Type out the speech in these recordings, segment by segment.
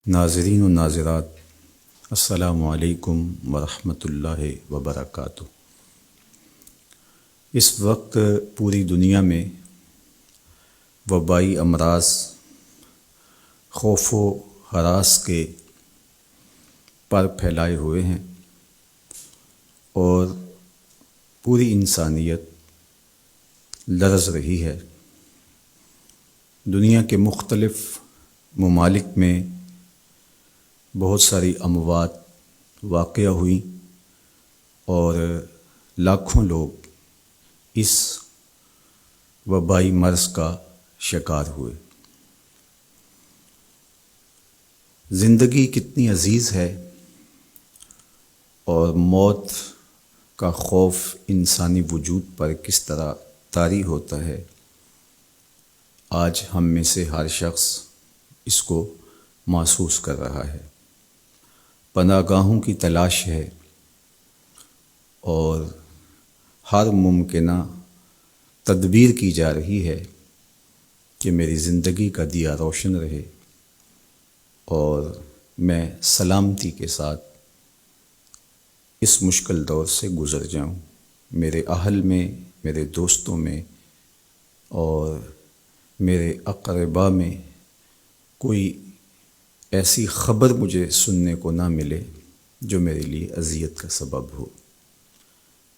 ناظرین و ناظرات، السلام علیکم ورحمۃ اللہ وبرکاتہ۔ اس وقت پوری دنیا میں وبائی امراض خوف و ہراس کے پر پھیلائے ہوئے ہیں اور پوری انسانیت لرز رہی ہے۔ دنیا کے مختلف ممالک میں بہت ساری اموات واقع ہوئیں اور لاکھوں لوگ اس وبائی مرض کا شکار ہوئے۔ زندگی کتنی عزیز ہے اور موت کا خوف انسانی وجود پر کس طرح طاری ہوتا ہے، آج ہم میں سے ہر شخص اس کو محسوس کر رہا ہے۔ پناہ گاہوں کی تلاش ہے اور ہر ممکنہ تدبیر کی جا رہی ہے کہ میری زندگی کا دیا روشن رہے اور میں سلامتی کے ساتھ اس مشکل دور سے گزر جاؤں، میرے اہل میں، میرے دوستوں میں اور میرے اقرباء میں کوئی ایسی خبر مجھے سننے کو نہ ملے جو میرے لیے اذیت کا سبب ہو۔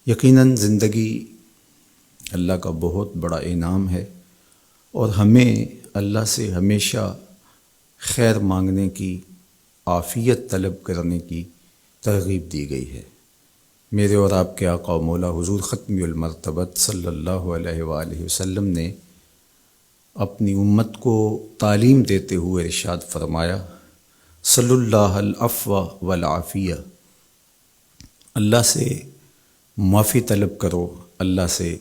یقیناً زندگی اللہ کا بہت بڑا انعام ہے اور ہمیں اللہ سے ہمیشہ خیر مانگنے کی، عافیت طلب کرنے کی ترغیب دی گئی ہے۔ میرے اور آپ کے آقا و مولا حضور ختم المرتبت صلی اللہ علیہ وآلہ وسلم نے اپنی امت کو تعلیم دیتے ہوئے ارشاد فرمایا، صلی اللہ العفو والعافیہ، اللہ سے معافی طلب کرو، اللہ سے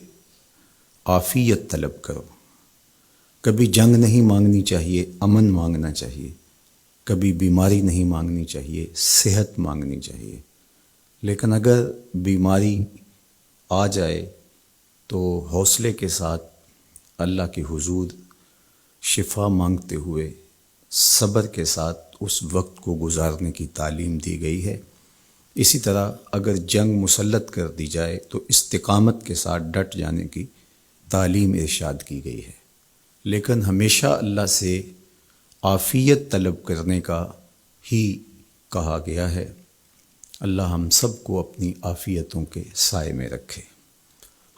عافیت طلب کرو۔ کبھی جنگ نہیں مانگنی چاہیے، امن مانگنا چاہیے۔ کبھی بیماری نہیں مانگنی چاہیے، صحت مانگنی چاہیے۔ لیکن اگر بیماری آ جائے تو حوصلے کے ساتھ اللہ کے حضور شفا مانگتے ہوئے صبر کے ساتھ اس وقت کو گزارنے کی تعلیم دی گئی ہے۔ اسی طرح اگر جنگ مسلط کر دی جائے تو استقامت کے ساتھ ڈٹ جانے کی تعلیم ارشاد کی گئی ہے۔ لیکن ہمیشہ اللہ سے عافیت طلب کرنے کا ہی کہا گیا ہے۔ اللہ ہم سب کو اپنی عافیتوں کے سائے میں رکھے۔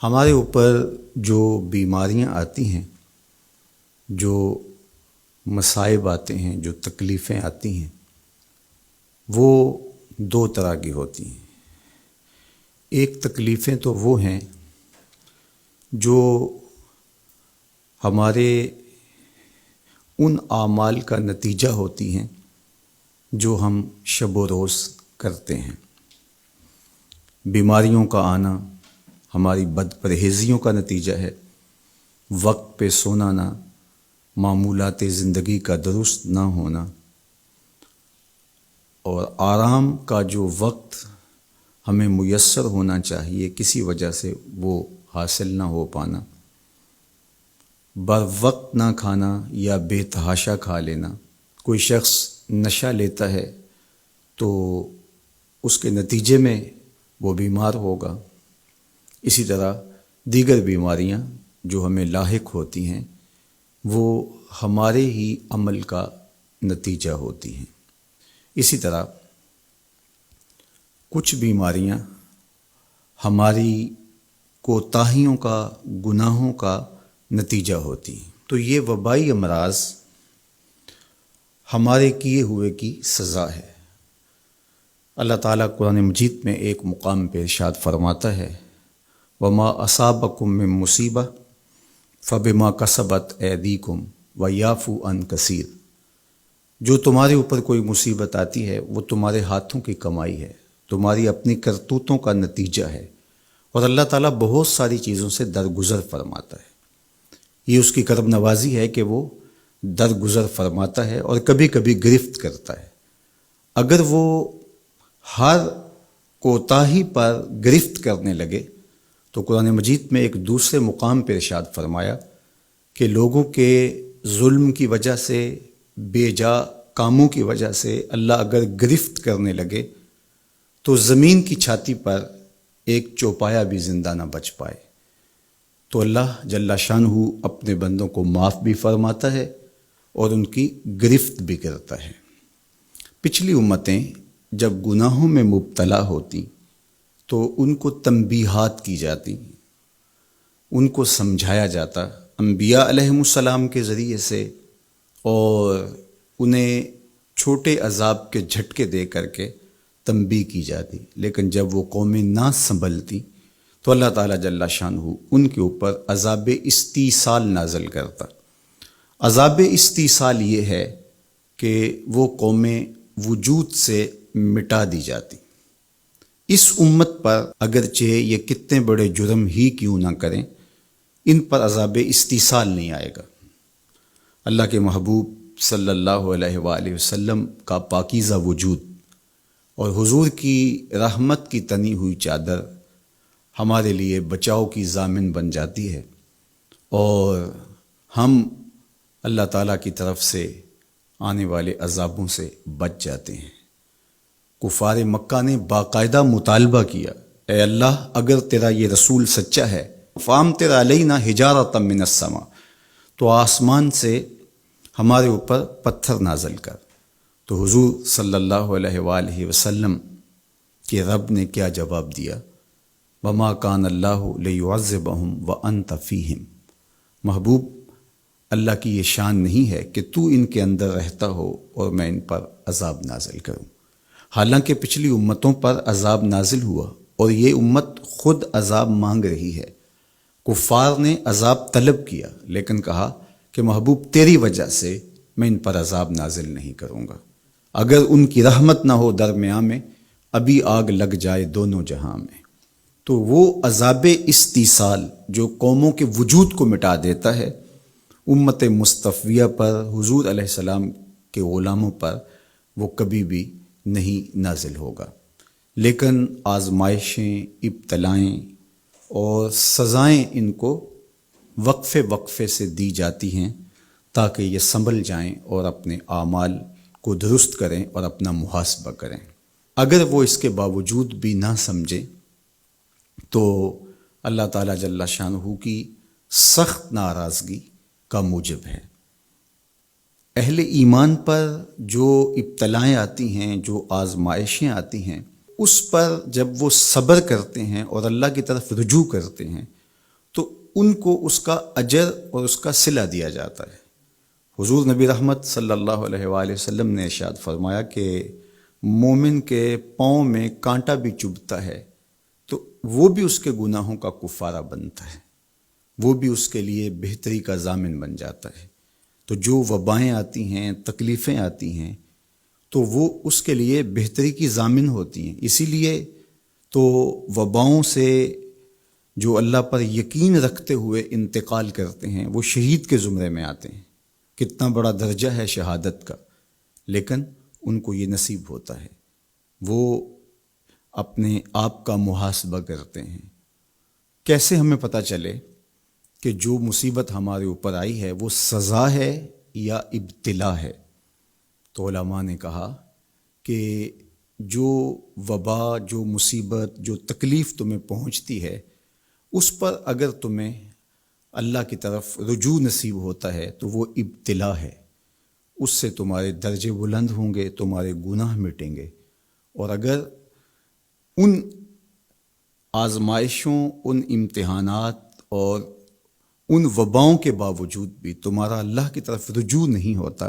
ہمارے اوپر جو بیماریاں آتی ہیں، جو مصائب آتے ہیں، جو تکلیفیں آتی ہیں، وہ دو طرح کی ہوتی ہیں۔ ایک تکلیفیں تو وہ ہیں جو ہمارے ان اعمال کا نتیجہ ہوتی ہیں جو ہم شب و روز کرتے ہیں۔ بیماریوں کا آنا ہماری بد پرہیزیوں کا نتیجہ ہے، وقت پہ سونا نہ، معمولات زندگی کا درست نہ ہونا اور آرام کا جو وقت ہمیں میسر ہونا چاہیے کسی وجہ سے وہ حاصل نہ ہو پانا، بر وقت نہ کھانا یا بے تحاشا کھا لینا۔ کوئی شخص نشہ لیتا ہے تو اس کے نتیجے میں وہ بیمار ہوگا۔ اسی طرح دیگر بیماریاں جو ہمیں لاحق ہوتی ہیں وہ ہمارے ہی عمل کا نتیجہ ہوتی ہیں۔ اسی طرح کچھ بیماریاں ہماری کوتاہیوں کا، گناہوں کا نتیجہ ہوتی ہیں۔ تو یہ وبائی امراض ہمارے کیے ہوئے کی سزا ہے۔ اللہ تعالیٰ قرآن مجید میں ایک مقام پہ ارشاد فرماتا ہے، وما اصابکم من مصیبہ فبما کسبت ایدیکم ویعفو عن کثیر۔ جو تمہارے اوپر کوئی مصیبت آتی ہے وہ تمہارے ہاتھوں کی کمائی ہے، تمہاری اپنی کرتوتوں کا نتیجہ ہے، اور اللہ تعالیٰ بہت ساری چیزوں سے درگزر فرماتا ہے۔ یہ اس کی کرم نوازی ہے کہ وہ درگزر فرماتا ہے اور کبھی کبھی گرفت کرتا ہے۔ اگر وہ ہر کوتاہی پر گرفت کرنے لگے تو قرآن مجید میں ایک دوسرے مقام پہ ارشاد فرمایا کہ لوگوں کے ظلم کی وجہ سے بے جا کاموں کی وجہ سے اللہ اگر گرفت کرنے لگے تو زمین کی چھاتی پر ایک چوپایا بھی زندہ نہ بچ پائے۔ تو اللہ جل شانہ اپنے بندوں کو معاف بھی فرماتا ہے اور ان کی گرفت بھی کرتا ہے۔ پچھلی امتیں جب گناہوں میں مبتلا ہوتی تو ان کو تنبیہات کی جاتی، ان کو سمجھایا جاتا انبیاء علیہم السلام کے ذریعے سے، اور انہیں چھوٹے عذاب کے جھٹکے دے کر کے تنبیہ کی جاتی۔ لیکن جب وہ قومیں نہ سنبھلتی تو اللہ تعالیٰ جل شانہ ان کے اوپر عذاب استیصال نازل کرتا۔ عذاب استیصال یہ ہے کہ وہ قومیں وجود سے مٹا دی جاتی۔ اس امت پر اگرچہ یہ کتنے بڑے جرم ہی کیوں نہ کریں، ان پر عذاب استیصال نہیں آئے گا۔ اللہ کے محبوب صلی اللہ علیہ وآلہ وسلم کا پاکیزہ وجود اور حضور کی رحمت کی تنی ہوئی چادر ہمارے لیے بچاؤ کی ضامن بن جاتی ہے، اور ہم اللہ تعالیٰ کی طرف سے آنے والے عذابوں سے بچ جاتے ہیں۔ کفار مکہ نے باقاعدہ مطالبہ کیا، اے اللہ اگر تیرا یہ رسول سچا ہے فامطر علینا حجارۃ من السماء، تو آسمان سے ہمارے اوپر پتھر نازل کر۔ تو حضور صلی اللہ علیہ وآلہ وسلم کے رب نے کیا جواب دیا؟ وما کان اللہ لیعذبہم وانت فیہم۔ محبوب، اللہ کی یہ شان نہیں ہے کہ تو ان کے اندر رہتا ہو اور میں ان پر عذاب نازل کروں۔ حالانکہ پچھلی امتوں پر عذاب نازل ہوا اور یہ امت خود عذاب مانگ رہی ہے۔ کفار نے عذاب طلب کیا لیکن کہا کہ محبوب تیری وجہ سے میں ان پر عذاب نازل نہیں کروں گا، اگر ان کی رحمت نہ ہو درمیان میں ابھی آگ لگ جائے دونوں جہاں میں۔ تو وہ عذاب استیصال جو قوموں کے وجود کو مٹا دیتا ہے، امت مصطفیہ پر، حضور علیہ السلام کے غلاموں پر وہ کبھی بھی نہیں نازل ہوگا۔ لیکن آزمائشیں، ابتلائیں اور سزائیں ان کو وقفے وقفے سے دی جاتی ہیں تاکہ یہ سنبھل جائیں اور اپنے اعمال کو درست کریں اور اپنا محاسبہ کریں۔ اگر وہ اس کے باوجود بھی نہ سمجھیں تو اللہ تعالیٰ جل شانہ کی سخت ناراضگی کا موجب ہے۔ اہل ایمان پر جو ابتلائیں آتی ہیں، جو آزمائشیں آتی ہیں، اس پر جب وہ صبر کرتے ہیں اور اللہ کی طرف رجوع کرتے ہیں تو ان کو اس کا اجر اور اس کا صلہ دیا جاتا ہے۔ حضور نبی رحمت صلی اللہ علیہ وآلہ وسلم نے ارشاد فرمایا کہ مومن کے پاؤں میں کانٹا بھی چبھتا ہے تو وہ بھی اس کے گناہوں کا کفارہ بنتا ہے، وہ بھی اس کے لیے بہتری کا ضامن بن جاتا ہے۔ تو جو وبائیں آتی ہیں، تکلیفیں آتی ہیں، تو وہ اس کے لیے بہتری کی ضامن ہوتی ہیں۔ اسی لیے تو وباؤں سے جو اللہ پر یقین رکھتے ہوئے انتقال کرتے ہیں وہ شہید کے زمرے میں آتے ہیں۔ کتنا بڑا درجہ ہے شہادت کا، لیکن ان کو یہ نصیب ہوتا ہے۔ وہ اپنے آپ کا محاسبہ کرتے ہیں۔ کیسے ہمیں پتہ چلے کہ جو مصیبت ہمارے اوپر آئی ہے وہ سزا ہے یا ابتلا ہے؟ تو علماء نے کہا کہ جو وبا، جو مصیبت، جو تکلیف تمہیں پہنچتی ہے اس پر اگر تمہیں اللہ کی طرف رجوع نصیب ہوتا ہے تو وہ ابتلا ہے، اس سے تمہارے درجے بلند ہوں گے، تمہارے گناہ مٹیں گے۔ اور اگر ان آزمائشوں، ان امتحانات اور ان وباؤں کے باوجود بھی تمہارا اللہ کی طرف رجوع نہیں ہوتا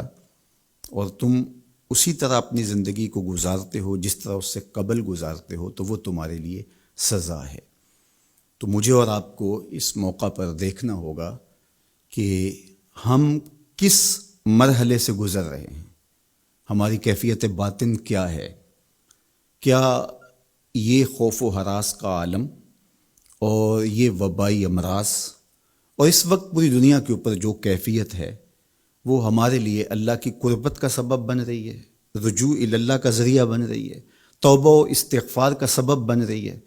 اور تم اسی طرح اپنی زندگی کو گزارتے ہو جس طرح اس سے قبل گزارتے ہو، تو وہ تمہارے لیے سزا ہے۔ تو مجھے اور آپ کو اس موقع پر دیکھنا ہوگا کہ ہم کس مرحلے سے گزر رہے ہیں، ہماری کیفیت باطن کیا ہے۔ کیا یہ خوف و ہراس کا عالم اور یہ وبائی امراض اور اس وقت پوری دنیا کے اوپر جو کیفیت ہے وہ ہمارے لیے اللہ کی قربت کا سبب بن رہی ہے، رجوع اللہ کا ذریعہ بن رہی ہے، توبہ و استغفار کا سبب بن رہی ہے؟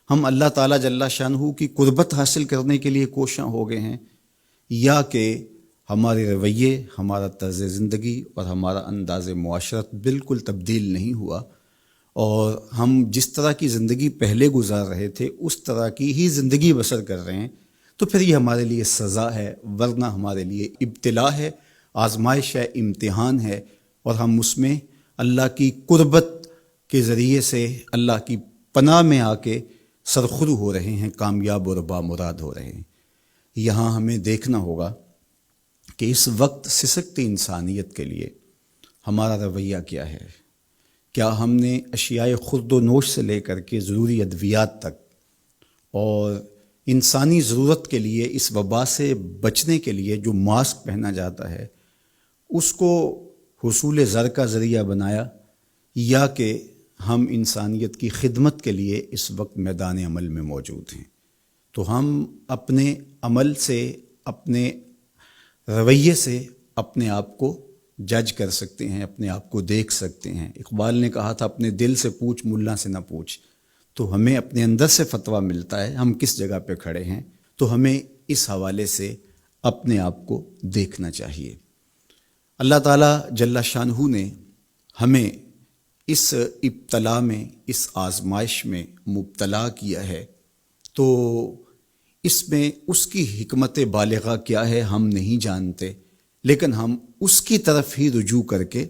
ہم اللہ تعالیٰ جل شانہ کی قربت حاصل کرنے کے لیے کوشاں ہو گئے ہیں، یا کہ ہمارے رویے، ہمارا طرز زندگی اور ہمارا انداز معاشرت بالکل تبدیل نہیں ہوا، اور ہم جس طرح کی زندگی پہلے گزار رہے تھے اس طرح کی ہی زندگی بسر کر رہے ہیں، تو پھر یہ ہمارے لیے سزا ہے، ورنہ ہمارے لیے ابتلا ہے، آزمائش ہے، امتحان ہے، اور ہم اس میں اللہ کی قربت کے ذریعے سے اللہ کی پناہ میں آ کے سرخرو ہو رہے ہیں، کامیاب اور بامراد ہو رہے ہیں۔ یہاں ہمیں دیکھنا ہوگا کہ اس وقت سسکتی انسانیت کے لیے ہمارا رویہ کیا ہے۔ کیا ہم نے اشیاء خورد و نوش سے لے کر کے ضروری ادویات تک اور انسانی ضرورت کے لیے اس وبا سے بچنے کے لیے جو ماسک پہنا جاتا ہے اس کو حصول زر کا ذریعہ بنایا، یا کہ ہم انسانیت کی خدمت کے لیے اس وقت میدان عمل میں موجود ہیں؟ تو ہم اپنے عمل سے، اپنے رویے سے اپنے آپ کو جج کر سکتے ہیں، اپنے آپ کو دیکھ سکتے ہیں۔ اقبال نے کہا تھا اپنے دل سے پوچھ، ملا سے نہ پوچھ۔ تو ہمیں اپنے اندر سے فتویٰ ملتا ہے ہم کس جگہ پہ کھڑے ہیں، تو ہمیں اس حوالے سے اپنے آپ کو دیکھنا چاہیے۔ اللہ تعالیٰ جل شانہ نے ہمیں اس ابتلا میں، اس آزمائش میں مبتلا کیا ہے، تو اس میں اس کی حکمت بالغہ کیا ہے ہم نہیں جانتے، لیکن ہم اس کی طرف ہی رجوع کر کے،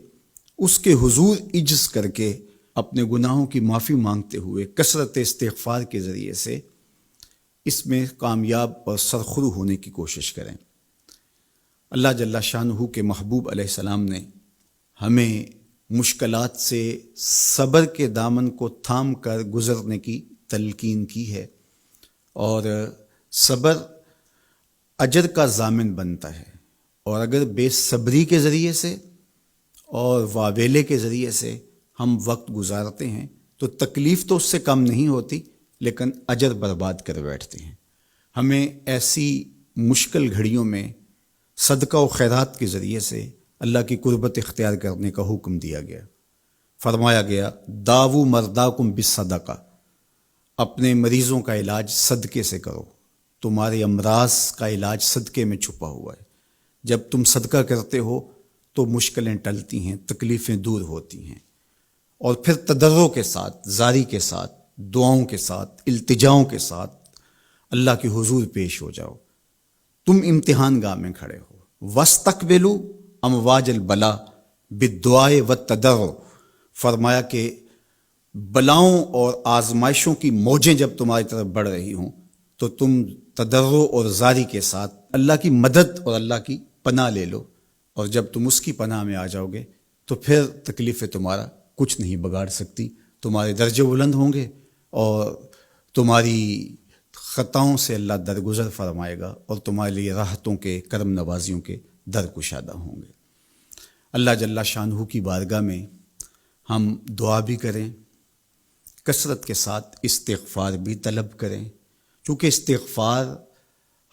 اس کے حضور عجز کر کے، اپنے گناہوں کی معافی مانگتے ہوئے کثرت استغفار کے ذریعے سے اس میں کامیاب اور سرخرو ہونے کی کوشش کریں۔ اللہ جل شانہ کے محبوب علیہ السلام نے ہمیں مشکلات سے صبر کے دامن کو تھام کر گزرنے کی تلقین کی ہے، اور صبر اجر کا ضامن بنتا ہے، اور اگر بے صبری کے ذریعے سے اور واویلے کے ذریعے سے ہم وقت گزارتے ہیں تو تکلیف تو اس سے کم نہیں ہوتی، لیکن اجر برباد کر بیٹھتے ہیں۔ ہمیں ایسی مشکل گھڑیوں میں صدقہ و خیرات کے ذریعے سے اللہ کی قربت اختیار کرنے کا حکم دیا گیا۔ فرمایا گیا داو مرداکم بالصدقہ، اپنے مریضوں کا علاج صدقے سے کرو، تمہارے امراض کا علاج صدقے میں چھپا ہوا ہے۔ جب تم صدقہ کرتے ہو تو مشکلیں ٹلتی ہیں، تکلیفیں دور ہوتی ہیں، اور پھر تضرع کے ساتھ، زاری کے ساتھ، دعاؤں کے ساتھ، التجاؤں کے ساتھ اللہ کے حضور پیش ہو جاؤ۔ تم امتحان گاہ میں کھڑے ہو، وَاسْتَقْبِلُوا امواج البلا بالدعاء والتضرع، فرمایا کہ بلاؤں اور آزمائشوں کی موجیں جب تمہاری طرف بڑھ رہی ہوں تو تم تضرع اور زاری کے ساتھ اللہ کی مدد اور اللہ کی پناہ لے لو، اور جب تم اس کی پناہ میں آ جاؤ گے تو پھر تکلیفیں تمہارا کچھ نہیں بگاڑ سکتی، تمہارے درجے بلند ہوں گے، اور تمہاری خطاؤں سے اللہ درگزر فرمائے گا، اور تمہارے لیے راحتوں کے، کرم نوازیوں کے در کشادہ ہوں گے۔ اللہ جل شانہ کی بارگاہ میں ہم دعا بھی کریں، کثرت کے ساتھ استغفار بھی طلب کریں، چونکہ استغفار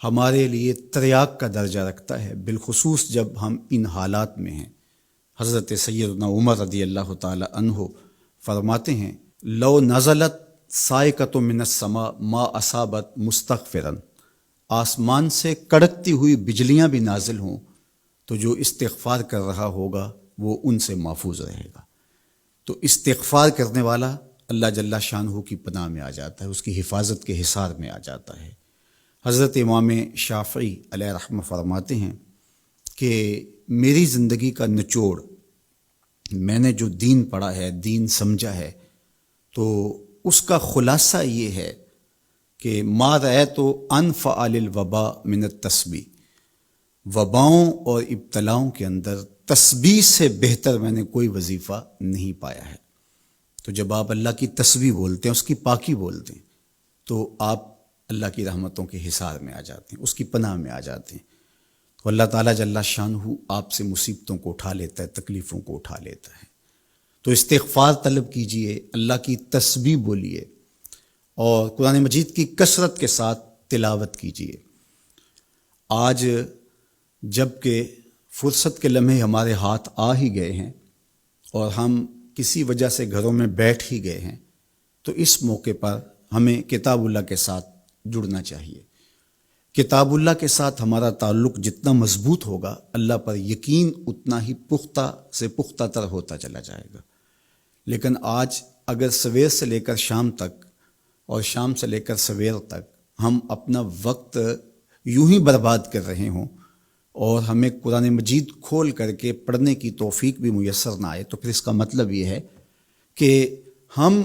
ہمارے لیے تریاق کا درجہ رکھتا ہے، بالخصوص جب ہم ان حالات میں ہیں۔ حضرت سیدنا عمر رضی اللہ تعالی عنہ فرماتے ہیں لو نزلت صاعقۃ من السماء ما اصابت مستغفرا، آسمان سے کڑکتی ہوئی بجلیاں بھی نازل ہوں تو جو استغفار کر رہا ہوگا وہ ان سے محفوظ رہے گا۔ تو استغفار کرنے والا اللہ جل شانہ کی پناہ میں آ جاتا ہے، اس کی حفاظت کے حصار میں آ جاتا ہے۔ حضرت امام شافعی علیہ رحمہ فرماتے ہیں کہ میری زندگی کا نچوڑ، میں نے جو دین پڑھا ہے، دین سمجھا ہے، تو اس کا خلاصہ یہ ہے کہ ما رأیت انفع للوباء من التسبیح، وباؤں اور ابتلاؤں کے اندر تسبیح سے بہتر میں نے کوئی وظیفہ نہیں پایا ہے۔ تو جب آپ اللہ کی تسبیح بولتے ہیں، اس کی پاکی بولتے ہیں، تو آپ اللہ کی رحمتوں کے حصار میں آ جاتے ہیں، اس کی پناہ میں آ جاتے ہیں۔ تو اللہ تعالیٰ جل شانہ آپ سے مصیبتوں کو اٹھا لیتا ہے، تکلیفوں کو اٹھا لیتا ہے۔ تو استغفار طلب کیجئے، اللہ کی تسبیح بولیے، اور قرآن مجید کی کثرت کے ساتھ تلاوت کیجئے۔ آج جب کہ فرصت کے لمحے ہمارے ہاتھ آ ہی گئے ہیں اور ہم کسی وجہ سے گھروں میں بیٹھ ہی گئے ہیں، تو اس موقع پر ہمیں کتاب اللہ کے ساتھ جڑنا چاہیے۔ کتاب اللہ کے ساتھ ہمارا تعلق جتنا مضبوط ہوگا، اللہ پر یقین اتنا ہی پختہ سے پختہ تر ہوتا چلا جائے گا۔ لیکن آج اگر سویر سے لے کر شام تک اور شام سے لے کر سویر تک ہم اپنا وقت یوں ہی برباد کر رہے ہوں اور ہمیں قرآن مجید کھول کر کے پڑھنے کی توفیق بھی میسر نہ آئے، تو پھر اس کا مطلب یہ ہے کہ ہم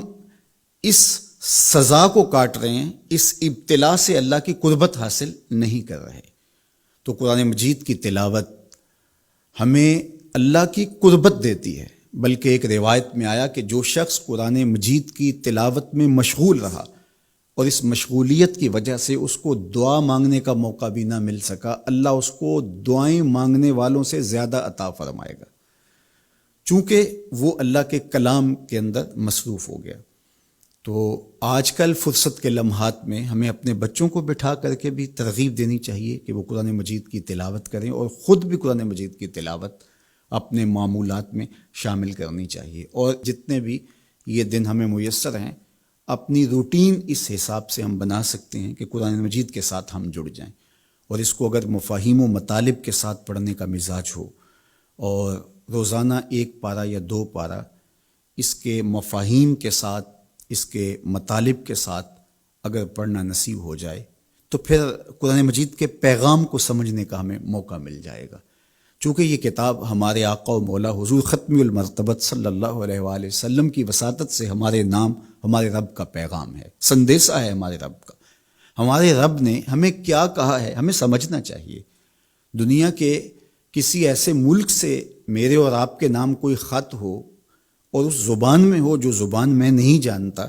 اس سزا کو کاٹ رہے ہیں، اس ابتلا سے اللہ کی قربت حاصل نہیں کر رہے۔ تو قرآن مجید کی تلاوت ہمیں اللہ کی قربت دیتی ہے، بلکہ ایک روایت میں آیا کہ جو شخص قرآن مجید کی تلاوت میں مشغول رہا اور اس مشغولیت کی وجہ سے اس کو دعا مانگنے کا موقع بھی نہ مل سکا، اللہ اس کو دعائیں مانگنے والوں سے زیادہ عطا فرمائے گا، چونکہ وہ اللہ کے کلام کے اندر مصروف ہو گیا۔ تو آج کل فرصت کے لمحات میں ہمیں اپنے بچوں کو بٹھا کر کے بھی ترغیب دینی چاہیے کہ وہ قرآن مجید کی تلاوت کریں، اور خود بھی قرآن مجید کی تلاوت اپنے معمولات میں شامل کرنی چاہیے۔ اور جتنے بھی یہ دن ہمیں میسر ہیں، اپنی روٹین اس حساب سے ہم بنا سکتے ہیں کہ قرآن مجید کے ساتھ ہم جڑ جائیں، اور اس کو اگر مفاہیم و مطالب کے ساتھ پڑھنے کا مزاج ہو اور روزانہ 1 پارہ یا 2 پارہ اس کے مفاہیم کے ساتھ، اس کے مطالب کے ساتھ اگر پڑھنا نصیب ہو جائے، تو پھر قرآن مجید کے پیغام کو سمجھنے کا ہمیں موقع مل جائے گا۔ چونکہ یہ کتاب ہمارے آقا و مولا حضور ختم المرتبت صلی اللہ علیہ وآلہ وسلم کی وساطت سے ہمارے نام ہمارے رب کا پیغام ہے، سندیسہ ہے ہمارے رب کا۔ ہمارے رب نے ہمیں کیا کہا ہے ہمیں سمجھنا چاہیے۔ دنیا کے کسی ایسے ملک سے میرے اور آپ کے نام کوئی خط ہو اور اس زبان میں ہو جو زبان میں نہیں جانتا،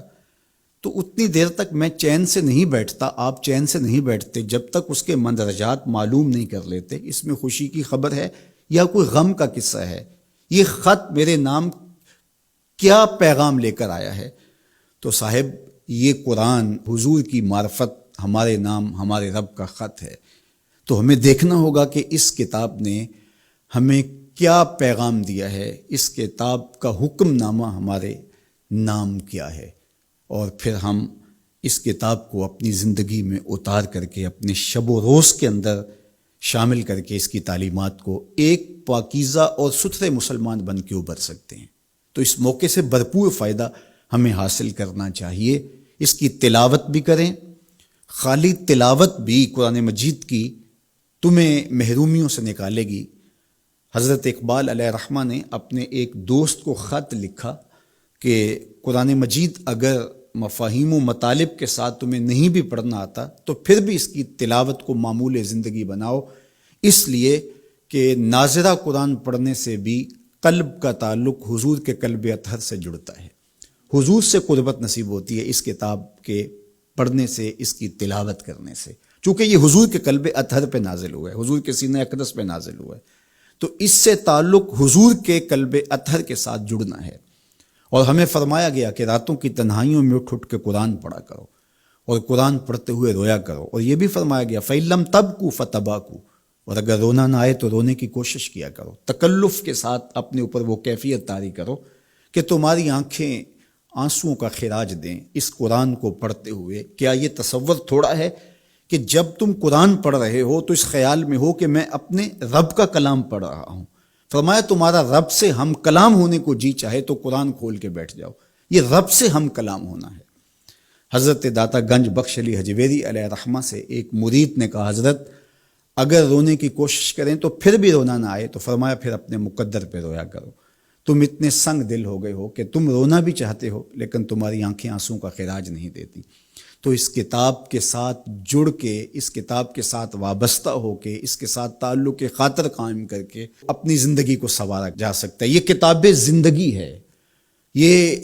تو اتنی دیر تک میں چین سے نہیں بیٹھتا، آپ چین سے نہیں بیٹھتے جب تک اس کے مندرجات معلوم نہیں کر لیتے، اس میں خوشی کی خبر ہے یا کوئی غم کا قصہ ہے، یہ خط میرے نام کیا پیغام لے کر آیا ہے۔ تو صاحب یہ قرآن حضور کی معرفت ہمارے نام ہمارے رب کا خط ہے، تو ہمیں دیکھنا ہوگا کہ اس کتاب نے ہمیں کیا پیغام دیا ہے، اس کتاب کا حکم نامہ ہمارے نام کیا ہے، اور پھر ہم اس کتاب کو اپنی زندگی میں اتار کر کے اپنے شب و روز کے اندر شامل کر کے اس کی تعلیمات کو ایک پاکیزہ اور ستھرے مسلمان بن کے ابھر سکتے ہیں۔ تو اس موقع سے بھرپور فائدہ ہمیں حاصل کرنا چاہیے، اس کی تلاوت بھی کریں۔ خالی تلاوت بھی قرآن مجید کی تمہیں محرومیوں سے نکالے گی۔ حضرت اقبال علیہ الرحمہ نے اپنے ایک دوست کو خط لکھا کہ قرآن مجید اگر مفاہیم و مطالب کے ساتھ تمہیں نہیں بھی پڑھنا آتا تو پھر بھی اس کی تلاوت کو معمول زندگی بناؤ، اس لیے کہ ناظرہ قرآن پڑھنے سے بھی قلب کا تعلق حضور کے قلب اطہر سے جڑتا ہے، حضور سے قربت نصیب ہوتی ہے اس کتاب کے پڑھنے سے، اس کی تلاوت کرنے سے، چونکہ یہ حضور کے قلب اطہر پہ نازل ہوا ہے، حضور کے سینہ اقدس پہ نازل ہوا ہے، تو اس سے تعلق حضور کے قلب اطہر کے ساتھ جڑنا ہے۔ اور ہمیں فرمایا گیا کہ راتوں کی تنہائیوں میں اٹھ کے قرآن پڑھا کرو اور قرآن پڑھتے ہوئے رویا کرو، اور یہ بھی فرمایا گیا فَإِن لَّمْ تَبْكُوا فَتَبَاكُوا، اور اگر رونا نہ آئے تو رونے کی کوشش کیا کرو، تکلف کے ساتھ اپنے اوپر وہ کیفیت طاری کرو کہ تمہاری آنکھیں آنسوؤں کا خراج دیں اس قرآن کو پڑھتے ہوئے۔ کیا یہ تصور تھوڑا ہے کہ جب تم قرآن پڑھ رہے ہو تو اس خیال میں ہو کہ میں اپنے رب کا کلام پڑھ رہا ہوں؟ فرمایا تمہارا رب سے ہم کلام ہونے کو جی چاہے تو قرآن کھول کے بیٹھ جاؤ، یہ رب سے ہم کلام ہونا ہے۔ حضرت داتا گنج بخش علی حجویری علیہ الرحمہ سے ایک مرید نے کہا حضرت اگر رونے کی کوشش کریں تو پھر بھی رونا نہ آئے تو فرمایا پھر اپنے مقدر پہ رویا کرو، تم اتنے سنگ دل ہو گئے ہو کہ تم رونا بھی چاہتے ہو لیکن تمہاری آنکھیں آنسوں کا خراج نہیں دیتی۔ تو اس کتاب کے ساتھ جڑ کے، اس کتاب کے ساتھ وابستہ ہو کے، اس کے ساتھ تعلق خاطر قائم کر کے اپنی زندگی کو سنوارا جا سکتا ہے۔ یہ کتاب زندگی ہے، یہ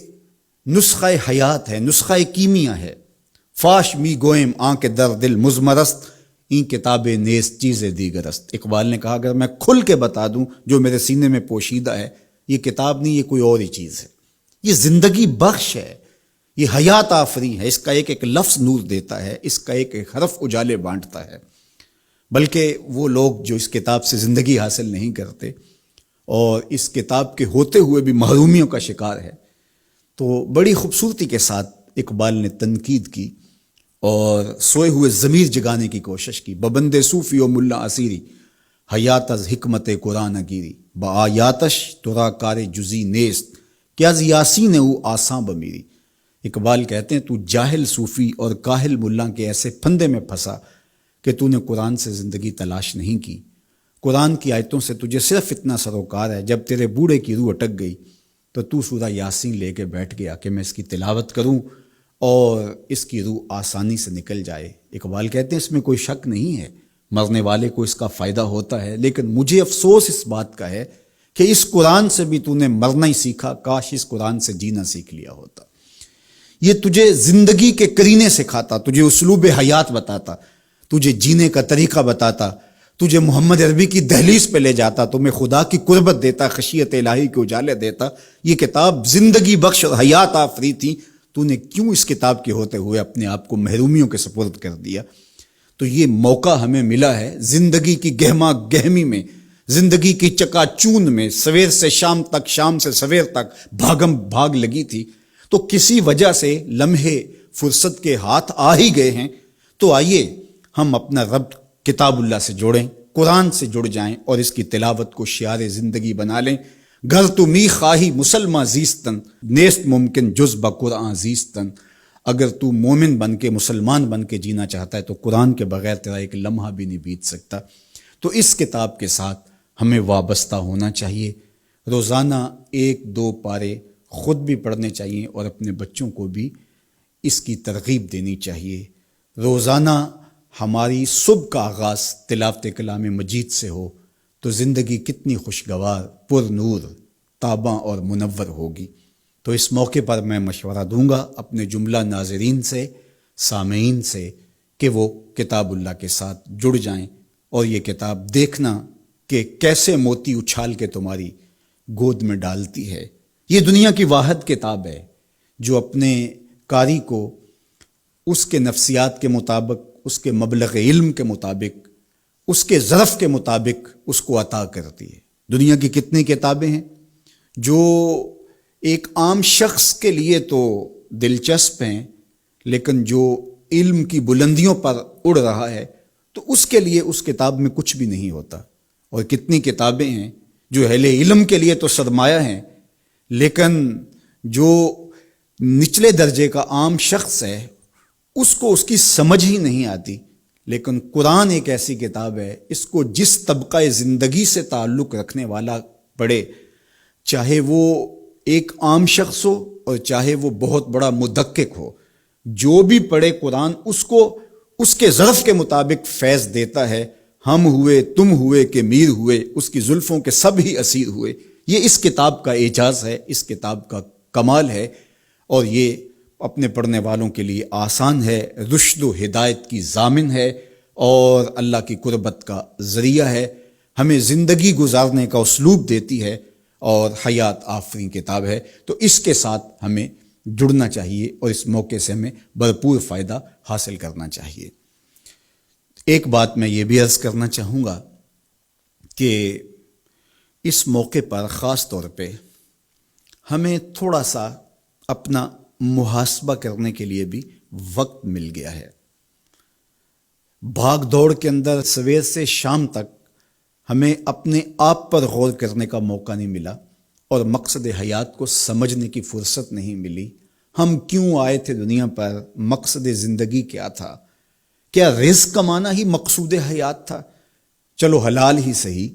نسخہ حیات ہے، نسخہ کیمیا ہے۔ فاش می گوئم آنکھ در دل مزمرست، این کتاب نیز چیز دیگرست۔ اقبال نے کہا اگر میں کھل کے بتا دوں جو میرے سینے میں پوشیدہ ہے، یہ کتاب نہیں، یہ کوئی اور ہی چیز ہے، یہ زندگی بخش ہے، یہ حیات آفری ہے، اس کا ایک ایک لفظ نور دیتا ہے، اس کا ایک ایک حرف اجالے بانٹتا ہے۔ بلکہ وہ لوگ جو اس کتاب سے زندگی حاصل نہیں کرتے اور اس کتاب کے ہوتے ہوئے بھی محرومیوں کا شکار ہے، تو بڑی خوبصورتی کے ساتھ اقبال نے تنقید کی اور سوئے ہوئے ضمیر جگانے کی کوشش کی. ببند صوفی و ملا اسیری حیات از حکمت قرآن گیری بآیاتش ترا کار جزی نیست کیا از یاسین او آساں بمیری. اقبال کہتے ہیں تو جاہل صوفی اور کاہل ملا کے ایسے پھندے میں پھنسا کہ تو نے قرآن سے زندگی تلاش نہیں کی. قرآن کی آیتوں سے تجھے صرف اتنا سروکار ہے، جب تیرے بوڑھے کی روح اٹک گئی تو سورہ یاسین لے کے بیٹھ گیا کہ میں اس کی تلاوت کروں اور اس کی روح آسانی سے نکل جائے. اقبال کہتے ہیں اس میں کوئی شک نہیں ہے، مرنے والے کو اس کا فائدہ ہوتا ہے، لیکن مجھے افسوس اس بات کا ہے کہ اس قرآن سے بھی تو نے مرنا ہی سیکھا، کاش اس قرآن سے جینا سیکھ لیا ہوتا. یہ تجھے زندگی کے کرینے سکھاتا، تجھے اسلوب حیات بتاتا، تجھے جینے کا طریقہ بتاتا، تجھے محمد عربی کی دہلیز پہ لے جاتا، تمہیں خدا کی قربت دیتا، خشیت الہی کے اجالے دیتا. یہ کتاب زندگی بخش اور حیات آفری تھی، تو نے کیوں اس کتاب کے ہوتے ہوئے اپنے آپ کو محرومیوں کے سپرد کر دیا؟ تو یہ موقع ہمیں ملا ہے زندگی کی گہما گہمی میں، زندگی کی چکا چون میں، سویر سے شام تک، شام سے سویر تک بھاگم بھاگ لگی تھی. تو کسی وجہ سے لمحے فرصت کے ہاتھ آ ہی گئے ہیں، تو آئیے ہم اپنا ربط کتاب اللہ سے جوڑیں، قرآن سے جڑ جائیں اور اس کی تلاوت کو شعار زندگی بنا لیں. گھر تو می خواہی مسلمہ زیستن نیست ممکن جز بقرآن زیستن. اگر تو مومن بن کے، مسلمان بن کے جینا چاہتا ہے تو قرآن کے بغیر تیرا ایک لمحہ بھی نہیں بیت سکتا. تو اس کتاب کے ساتھ ہمیں وابستہ ہونا چاہیے. روزانہ 1-2 پارے خود بھی پڑھنے چاہیے اور اپنے بچوں کو بھی اس کی ترغیب دینی چاہیے. روزانہ ہماری صبح کا آغاز تلاوت کلام مجید سے ہو تو زندگی کتنی خوشگوار، پر نور، تاباں اور منور ہوگی. تو اس موقع پر میں مشورہ دوں گا اپنے جملہ ناظرین سے، سامعین سے، کہ وہ کتاب اللہ کے ساتھ جڑ جائیں اور یہ کتاب دیکھنا کہ کیسے موتی اچھال کے تمہاری گود میں ڈالتی ہے. یہ دنیا کی واحد کتاب ہے جو اپنے قاری کو اس کے نفسیات کے مطابق، اس کے مبلغ علم کے مطابق، اس کے ظرف کے مطابق اس کو عطا کرتی ہے. دنیا کی کتنی کتابیں ہیں جو ایک عام شخص کے لیے تو دلچسپ ہیں، لیکن جو علم کی بلندیوں پر اڑ رہا ہے تو اس کے لیے اس کتاب میں کچھ بھی نہیں ہوتا. اور کتنی کتابیں ہیں جو اہل علم کے لیے تو سرمایہ ہیں، لیکن جو نچلے درجے کا عام شخص ہے اس کو اس کی سمجھ ہی نہیں آتی. لیکن قرآن ایک ایسی کتاب ہے، اس کو جس طبقہ زندگی سے تعلق رکھنے والا پڑھے، چاہے وہ ایک عام شخص ہو اور چاہے وہ بہت بڑا مدقق ہو، جو بھی پڑھے قرآن اس کو اس کے ظرف کے مطابق فیض دیتا ہے. ہم ہوئے، تم ہوئے کہ میر ہوئے، اس کی زلفوں کے سب ہی اسیر ہوئے. یہ اس کتاب کا اعجاز ہے، اس کتاب کا کمال ہے، اور یہ اپنے پڑھنے والوں کے لیے آسان ہے، رشد و ہدایت کی ضامن ہے اور اللہ کی قربت کا ذریعہ ہے. ہمیں زندگی گزارنے کا اسلوب دیتی ہے اور حیات آفرین کتاب ہے. تو اس کے ساتھ ہمیں جڑنا چاہیے اور اس موقع سے ہمیں بھرپور فائدہ حاصل کرنا چاہیے. ایک بات میں یہ بھی عرض کرنا چاہوں گا کہ اس موقع پر خاص طور پہ ہمیں تھوڑا سا اپنا محاسبہ کرنے کے لیے بھی وقت مل گیا ہے. بھاگ دوڑ کے اندر سویر سے شام تک ہمیں اپنے آپ پر غور کرنے کا موقع نہیں ملا اور مقصد حیات کو سمجھنے کی فرصت نہیں ملی. ہم کیوں آئے تھے دنیا پر؟ مقصد زندگی کیا تھا؟ کیا رزق کمانا ہی مقصود حیات تھا؟ چلو حلال ہی صحیح،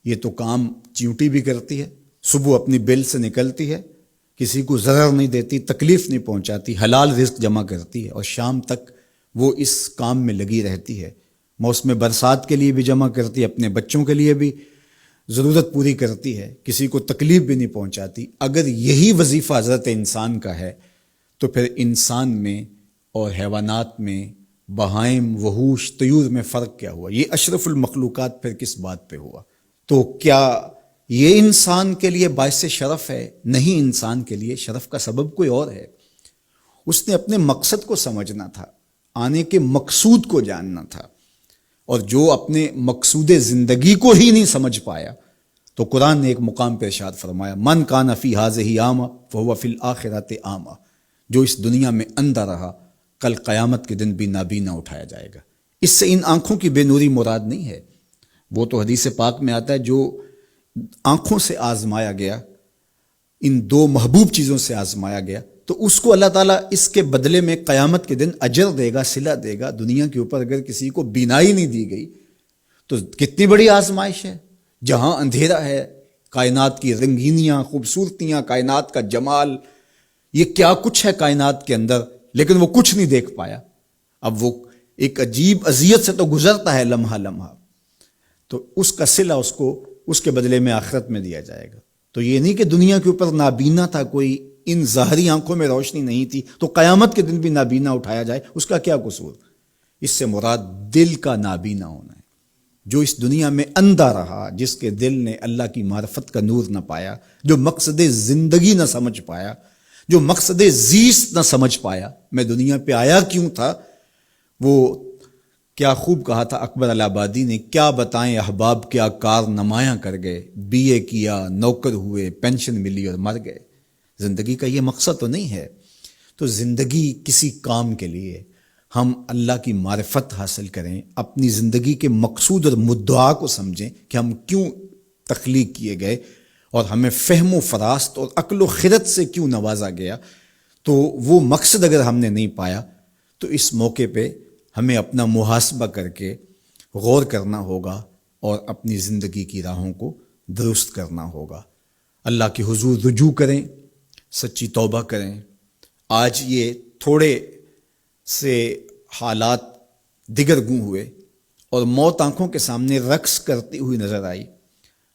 یہ تو کام چیونٹی بھی کرتی ہے، صبح اپنی بل سے نکلتی ہے، کسی کو ضرر نہیں دیتی، تکلیف نہیں پہنچاتی، حلال رزق جمع کرتی ہے اور شام تک وہ اس کام میں لگی رہتی ہے. موسم برسات کے لیے بھی جمع کرتی ہے، اپنے بچوں کے لیے بھی ضرورت پوری کرتی ہے، کسی کو تکلیف بھی نہیں پہنچاتی. اگر یہی وظیفہ حضرت انسان کا ہے تو پھر انسان میں اور حیوانات میں، بہائم، وحوش، طیور میں فرق کیا ہوا؟ یہ اشرف المخلوقات پھر کس بات پہ ہوا؟ تو کیا یہ انسان کے لیے باعث شرف ہے؟ نہیں، انسان کے لیے شرف کا سبب کوئی اور ہے. اس نے اپنے مقصد کو سمجھنا تھا، آنے کے مقصود کو جاننا تھا، اور جو اپنے مقصود زندگی کو ہی نہیں سمجھ پایا تو قرآن نے ایک مقام پہ ارشاد فرمایا، من کان فی ہذہ اعمی فہو فی الآخرۃ اعمی. جو اس دنیا میں اندھا رہا، کل قیامت کے دن بھی نابینا اٹھایا جائے گا۔ اس سے ان آنکھوں کی بے نوری مراد نہیں ہے، وہ تو حدیث پاک میں آتا ہے جو آنکھوں سے آزمایا گیا، ان دو محبوب چیزوں سے آزمایا گیا، تو اس کو اللہ تعالیٰ اس کے بدلے میں قیامت کے دن اجر دے گا، صلہ دے گا۔ دنیا کے اوپر اگر کسی کو بینائی نہیں دی گئی تو کتنی بڑی آزمائش ہے۔ جہاں اندھیرا ہے، کائنات کی رنگینیاں، خوبصورتیاں، کائنات کا جمال، یہ کیا کچھ ہے کائنات کے اندر، لیکن وہ کچھ نہیں دیکھ پایا۔ اب وہ ایک عجیب اذیت سے تو گزرتا ہے لمحہ لمحہ، تو اس کا صلہ اس کو اس کے بدلے میں آخرت میں دیا جائے گا۔ تو یہ نہیں کہ دنیا کے اوپر نابینا تھا کوئی، ان ظاہری آنکھوں میں روشنی نہیں تھی تو قیامت کے دن بھی نابینا اٹھایا جائے، اس کا کیا قصور؟ اس سے مراد دل کا نابینا ہونا ہے۔ جو اس دنیا میں اندھا رہا، جس کے دل نے اللہ کی معرفت کا نور نہ پایا، جو مقصد زندگی نہ سمجھ پایا، جو مقصد زیست نہ سمجھ پایا، میں دنیا پہ آیا کیوں تھا، وہ کیا خوب کہا تھا اکبر الہآبادی نے، کیا بتائیں احباب کیا کار نمایاں کر گئے، بی اے کیا، نوکر ہوئے، پینشن ملی اور مر گئے۔ زندگی کا یہ مقصد تو نہیں ہے۔ تو زندگی کسی کام کے لیے، ہم اللہ کی معرفت حاصل کریں، اپنی زندگی کے مقصود اور مدعا کو سمجھیں کہ ہم کیوں تخلیق کیے گئے اور ہمیں فہم و فراست اور عقل و خرد سے کیوں نوازا گیا۔ تو وہ مقصد اگر ہم نے نہیں پایا تو اس موقع پہ ہمیں اپنا محاسبہ کر کے غور کرنا ہوگا اور اپنی زندگی کی راہوں کو درست کرنا ہوگا۔ اللہ کے حضور رجوع کریں، سچی توبہ کریں۔ آج یہ تھوڑے سے حالات دگرگوں ہوئے اور موت آنکھوں کے سامنے رقص کرتی ہوئی نظر آئی۔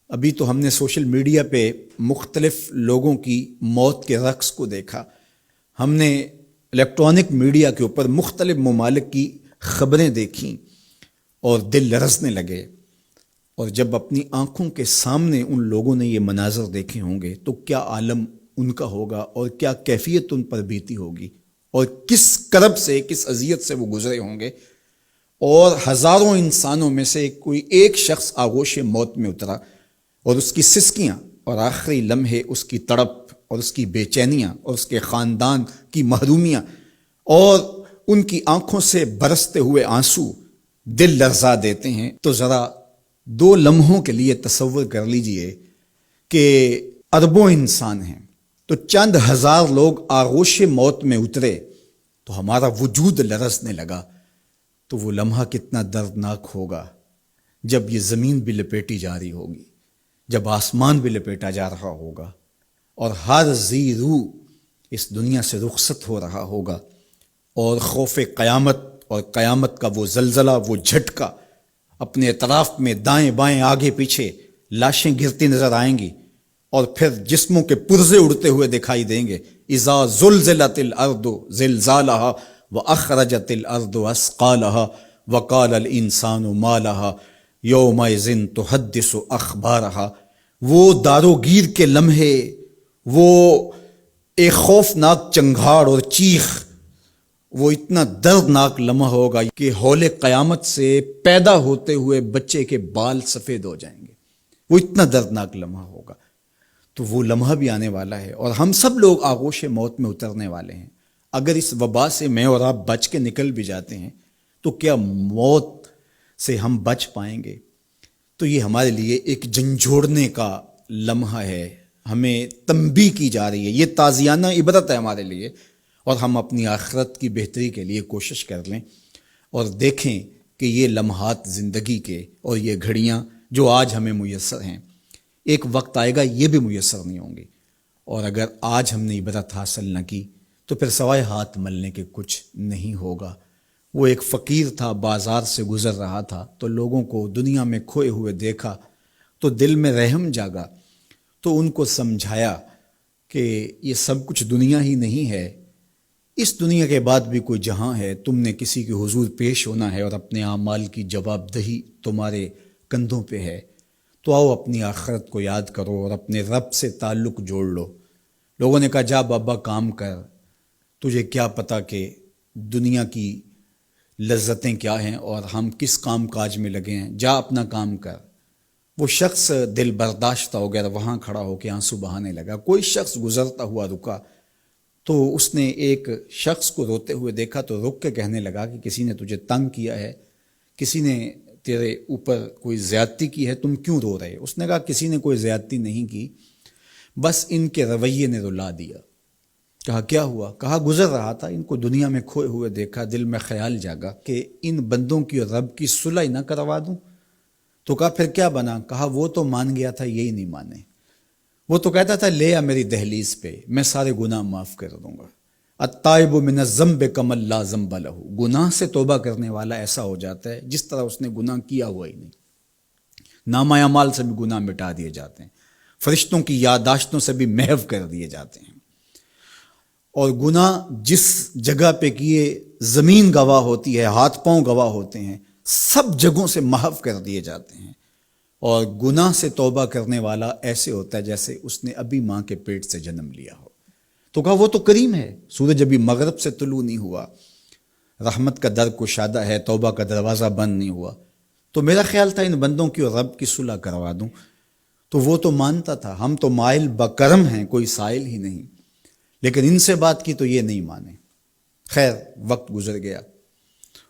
ابھی تو ہم نے سوشل میڈیا پہ مختلف لوگوں کی موت کے رقص کو دیکھا، ہم نے الیکٹرانک میڈیا کے اوپر مختلف ممالک کی خبریں دیکھیں اور دل لرزنے لگے۔ اور جب اپنی آنکھوں کے سامنے ان لوگوں نے یہ مناظر دیکھے ہوں گے تو کیا عالم ان کا ہوگا اور کیا کیفیت ان پر بیتی ہوگی، اور کس کرب سے، کس اذیت سے وہ گزرے ہوں گے۔ اور ہزاروں انسانوں میں سے کوئی ایک شخص آغوش موت میں اترا، اور اس کی سسکیاں اور آخری لمحے اس کی تڑپ اور اس کی بے چینیاں اور اس کے خاندان کی محرومیاں اور ان کی آنکھوں سے برستے ہوئے آنسو دل لرزا دیتے ہیں۔ تو ذرا 2 لمحوں کے لیے تصور کر لیجئے کہ اربوں انسان ہیں، تو چند ہزار لوگ آغوش موت میں اترے تو ہمارا وجود لرزنے لگا، تو وہ لمحہ کتنا دردناک ہوگا جب یہ زمین بھی لپیٹی جا رہی ہوگی، جب آسمان بھی لپیٹا جا رہا ہوگا اور ہر ذی روح اس دنیا سے رخصت ہو رہا ہوگا، اور خوف قیامت اور قیامت کا وہ زلزلہ، وہ جھٹکا، اپنے اطراف میں دائیں بائیں آگے پیچھے لاشیں گرتی نظر آئیں گی، اور پھر جسموں کے پرزے اڑتے ہوئے دکھائی دیں گے۔ اذا زلزلت الارض زلزالها واخرجت الارض اثقالها وقال الانسان ما لها یومئذ تحدث اخبارها۔ وہ داروگیر کے لمحے، وہ ایک خوفناک چنگھاڑ اور چیخ، وہ اتنا دردناک لمحہ ہوگا کہ ہول قیامت سے پیدا ہوتے ہوئے بچے کے بال سفید ہو جائیں گے۔ وہ اتنا دردناک لمحہ ہوگا۔ تو وہ لمحہ بھی آنے والا ہے، اور ہم سب لوگ آغوش موت میں اترنے والے ہیں۔ اگر اس وبا سے میں اور آپ بچ کے نکل بھی جاتے ہیں تو کیا موت سے ہم بچ پائیں گے؟ تو یہ ہمارے لیے ایک جھنجھوڑنے کا لمحہ ہے، ہمیں تنبیہ کی جا رہی ہے، یہ تازیانہ عبرت ہے ہمارے لیے، اور ہم اپنی آخرت کی بہتری کے لیے کوشش کر لیں اور دیکھیں کہ یہ لمحات زندگی کے اور یہ گھڑیاں جو آج ہمیں میسر ہیں، ایک وقت آئے گا یہ بھی میسر نہیں ہوں گی، اور اگر آج ہم نے عبرت حاصل نہ کی تو پھر سوائے ہاتھ ملنے کے کچھ نہیں ہوگا۔ وہ ایک فقیر تھا، بازار سے گزر رہا تھا تو لوگوں کو دنیا میں کھوئے ہوئے دیکھا تو دل میں رحم جاگا، تو ان کو سمجھایا کہ یہ سب کچھ دنیا ہی نہیں ہے، اس دنیا کے بعد بھی کوئی جہاں ہے، تم نے کسی کے حضور پیش ہونا ہے اور اپنے اعمال کی جواب دہی تمہارے کندھوں پہ ہے، تو آؤ اپنی آخرت کو یاد کرو اور اپنے رب سے تعلق جوڑ لو۔ لوگوں نے کہا جا بابا کام کر، تجھے کیا پتہ کہ دنیا کی لذتیں کیا ہیں اور ہم کس کام کاج میں لگے ہیں، جا اپنا کام کر۔ وہ شخص دل برداشتہ ہو گیا، وہاں کھڑا ہو کے آنسو بہانے لگا۔ کوئی شخص گزرتا ہوا رکا تو اس نے ایک شخص کو روتے ہوئے دیکھا تو رک کے کہنے لگا کہ کسی نے تجھے تنگ کیا ہے، کسی نے تیرے اوپر کوئی زیادتی کی ہے، تم کیوں رو رہے؟ اس نے کہا کسی نے کوئی زیادتی نہیں کی، بس ان کے رویے نے رلا دیا۔ کہا کیا ہوا؟ کہا گزر رہا تھا، ان کو دنیا میں کھوئے ہوئے دیکھا، دل میں خیال جاگا کہ ان بندوں کی اور رب کی صلح ہی نہ کروا دوں۔ تو کہا پھر کیا بنا؟ کہا وہ تو مان گیا تھا، یہی نہیں مانے۔ وہ تو کہتا تھا لے آ میری دہلیز پہ، میں سارے گناہ معاف کر دوں گا۔ التائب من الذنب کمن لا ذنب لہ، گناہ سے توبہ کرنے والا ایسا ہو جاتا ہے جس طرح اس نے گناہ کیا ہوا ہی نہیں۔ نامہ اعمال سے بھی گناہ مٹا دیے جاتے ہیں، فرشتوں کی یادداشتوں سے بھی محو کر دیے جاتے ہیں، اور گناہ جس جگہ پہ کیے زمین گواہ ہوتی ہے، ہاتھ پاؤں گواہ ہوتے ہیں، سب جگہوں سے محو کر دیے جاتے ہیں۔ اور گناہ سے توبہ کرنے والا ایسے ہوتا ہے جیسے اس نے ابھی ماں کے پیٹ سے جنم لیا ہو۔ تو کہا وہ تو کریم ہے، سورج ابھی مغرب سے طلوع نہیں ہوا، رحمت کا در کشادہ ہے، توبہ کا دروازہ بند نہیں ہوا، تو میرا خیال تھا ان بندوں کی اور رب کی صلح کروا دوں۔ تو وہ تو مانتا تھا، ہم تو مائل بکرم ہیں، کوئی سائل ہی نہیں، لیکن ان سے بات کی تو یہ نہیں مانے۔ خیر وقت گزر گیا،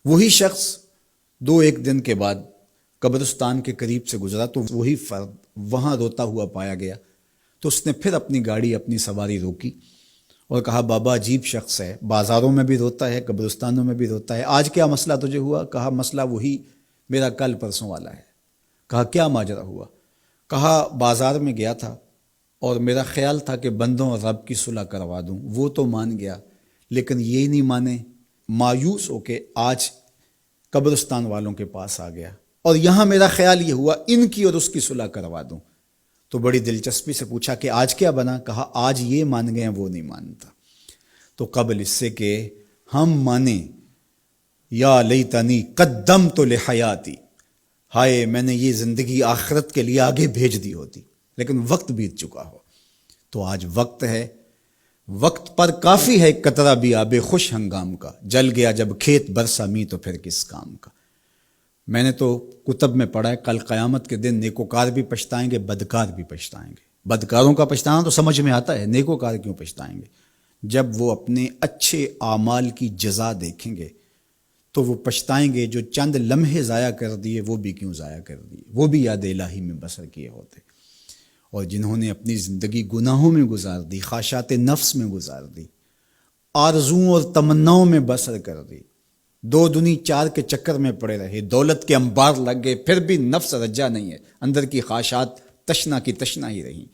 وہی شخص ایک دن کے بعد قبرستان کے قریب سے گزرا تو وہی فرد وہاں روتا ہوا پایا گیا۔ تو اس نے پھر اپنی گاڑی، اپنی سواری روکی اور کہا بابا عجیب شخص ہے، بازاروں میں بھی روتا ہے، قبرستانوں میں بھی روتا ہے، آج کیا مسئلہ تجھے ہوا؟ کہا مسئلہ وہی میرا کل پرسوں والا ہے۔ کہا کیا ماجرا ہوا؟ کہا بازار میں گیا تھا اور میرا خیال تھا کہ بندوں اور رب کی صلح کروا دوں، وہ تو مان گیا لیکن یہی نہیں مانے، مایوس ہو کے آج قبرستان والوں کے پاس آ گیا اور یہاں میرا خیال یہ ہوا ان کی اور اس کی صلح کروا دوں۔ تو بڑی دلچسپی سے پوچھا کہ آج کیا بنا؟ کہا آج یہ مان گئے ہیں، وہ نہیں مانتا۔ تو قبل اس سے کہ ہم مانیں، یا لیتنی قدمت لحیاتی، ہائے میں نے یہ زندگی آخرت کے لیے آگے بھیج دی ہوتی، لیکن وقت بیت چکا ہو۔ تو آج وقت ہے، وقت پر کافی ہے ایک قطرہ بھی آب خوش ہنگام کا، جل گیا جب کھیت برسا می تو پھر کس کام کا۔ میں نے تو کتب میں پڑھا ہے کل قیامت کے دن نیکوکار بھی پچھتائیں گے، بدکار بھی پچھتائیں گے۔ بدکاروں کا پچھتانا تو سمجھ میں آتا ہے، نیکوکار کیوں پچھتائیں گے؟ جب وہ اپنے اچھے اعمال کی جزا دیکھیں گے تو وہ پچھتائیں گے، جو چند لمحے ضائع کر دیے وہ بھی کیوں ضائع کر دیے، وہ بھی یاد الہی میں بسر کیے ہوتے۔ اور جنہوں نے اپنی زندگی گناہوں میں گزار دی، خواہشات نفس میں گزار دی، آرزوؤں اور تمناؤں میں بسر کر دی، دو دنی چار کے چکر میں پڑے رہے، دولت کے انبار لگ گئے، پھر بھی نفس رجا نہیں ہے، اندر کی خواہشات تشنا کی تشنا ہی رہیں،